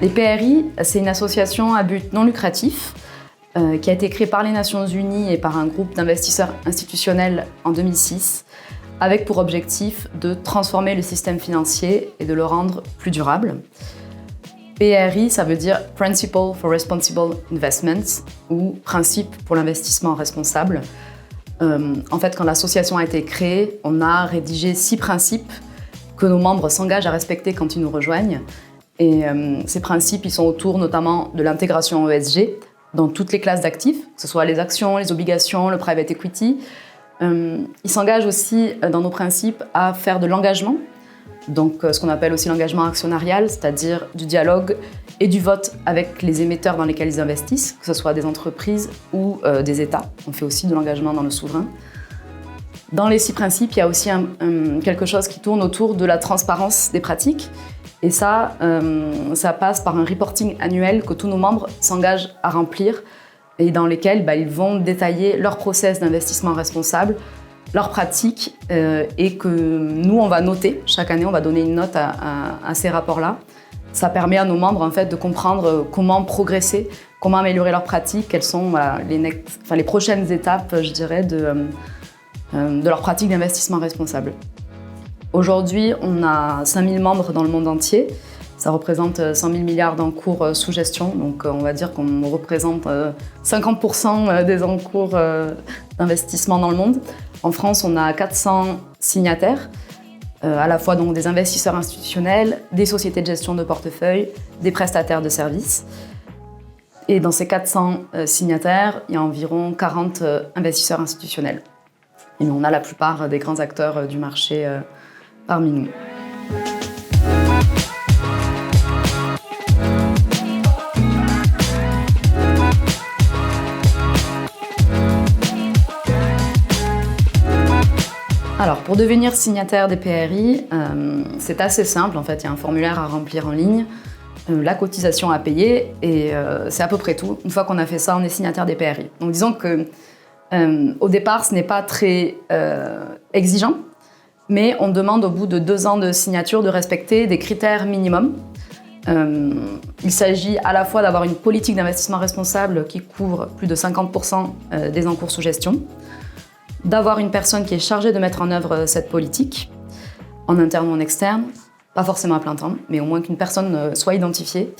Les PRI, c'est une association à but non lucratif qui a été créée par les Nations Unies et par un groupe d'investisseurs institutionnels en 2006, avec pour objectif de transformer le système financier et de le rendre plus durable. PRI, ça veut dire Principle for Responsible Investments, ou Principe pour l'investissement responsable. En fait, quand l'association a été créée, on a rédigé 6 principes que nos membres s'engagent à respecter quand ils nous rejoignent. Et ces principes, ils sont autour notamment de l'intégration ESG dans toutes les classes d'actifs, que ce soit les actions, les obligations, le private equity. Ils s'engagent aussi dans nos principes à faire de l'engagement, donc ce qu'on appelle aussi l'engagement actionnarial, c'est-à-dire du dialogue et du vote avec les émetteurs dans lesquels ils investissent, que ce soit des entreprises ou des États. On fait aussi de l'engagement dans le souverain. Dans les 6 principes, il y a aussi quelque chose qui tourne autour de la transparence des pratiques. Et ça passe par un reporting annuel que tous nos membres s'engagent à remplir et dans lesquels ils vont détailler leur process d'investissement responsable, leurs pratiques et que nous, on va noter. Chaque année, on va donner une note à ces rapports-là. Ça permet à nos membres en fait, de comprendre comment progresser, comment améliorer leurs pratiques, quelles sont les prochaines étapes, je dirais, de leur pratique d'investissement responsable. Aujourd'hui, on a 5000 membres dans le monde entier. Ça représente 100 000 milliards d'encours sous gestion. Donc, on va dire qu'on représente 50% des encours d'investissement dans le monde. En France, on a 400 signataires, à la fois donc, des investisseurs institutionnels, des sociétés de gestion de portefeuille, des prestataires de services. Et dans ces 400 signataires, il y a environ 40 investisseurs institutionnels. Et on a la plupart des grands acteurs du marché parmi nous. Alors, pour devenir signataire des PRI, c'est assez simple. En fait, il y a un formulaire à remplir en ligne, la cotisation à payer, et c'est à peu près tout. Une fois qu'on a fait ça, on est signataire des PRI. Donc, disons que au départ, ce n'est pas très exigeant, mais on demande au bout de 2 ans de signature de respecter des critères minimums. Il s'agit à la fois d'avoir une politique d'investissement responsable qui couvre plus de 50% des encours sous gestion, d'avoir une personne qui est chargée de mettre en œuvre cette politique, en interne ou en externe, pas forcément à plein temps, mais au moins qu'une personne soit identifiée.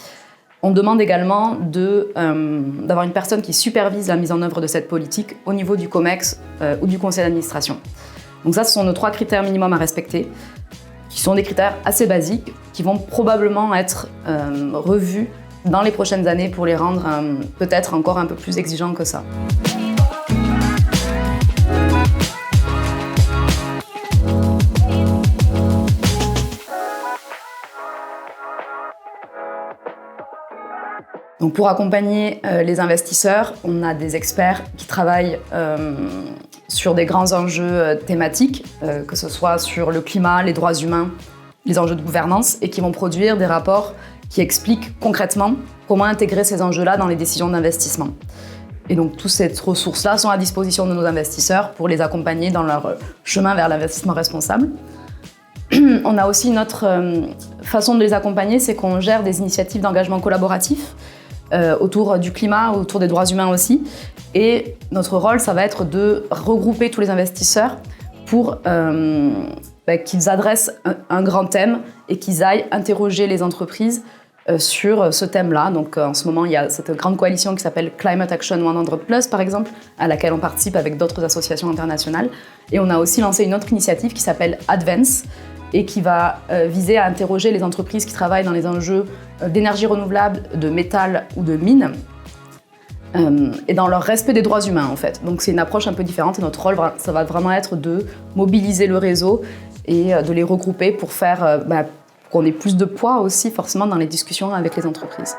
On demande également d'avoir une personne qui supervise la mise en œuvre de cette politique au niveau du COMEX ou du conseil d'administration. Donc ça, ce sont nos 3 critères minimums à respecter, qui sont des critères assez basiques, qui vont probablement être revus dans les prochaines années pour les rendre peut-être encore un peu plus exigeants que ça. Donc pour accompagner les investisseurs, on a des experts qui travaillent sur des grands enjeux thématiques, que ce soit sur le climat, les droits humains, les enjeux de gouvernance, et qui vont produire des rapports qui expliquent concrètement comment intégrer ces enjeux-là dans les décisions d'investissement. Et donc toutes ces ressources-là sont à disposition de nos investisseurs pour les accompagner dans leur chemin vers l'investissement responsable. On a aussi une autre façon de les accompagner, c'est qu'on gère des initiatives d'engagement collaboratif autour du climat, autour des droits humains aussi. Et notre rôle, ça va être de regrouper tous les investisseurs pour qu'ils adressent un grand thème et qu'ils aillent interroger les entreprises sur ce thème-là. Donc en ce moment, il y a cette grande coalition qui s'appelle Climate Action 100+, par exemple, à laquelle on participe avec d'autres associations internationales. Et on a aussi lancé une autre initiative qui s'appelle Advance, et qui va viser à interroger les entreprises qui travaillent dans les enjeux d'énergie renouvelable, de métal ou de mines, et dans leur respect des droits humains en fait. Donc c'est une approche un peu différente et notre rôle, ça va vraiment être de mobiliser le réseau et de les regrouper pour faire qu'on ait plus de poids aussi forcément dans les discussions avec les entreprises.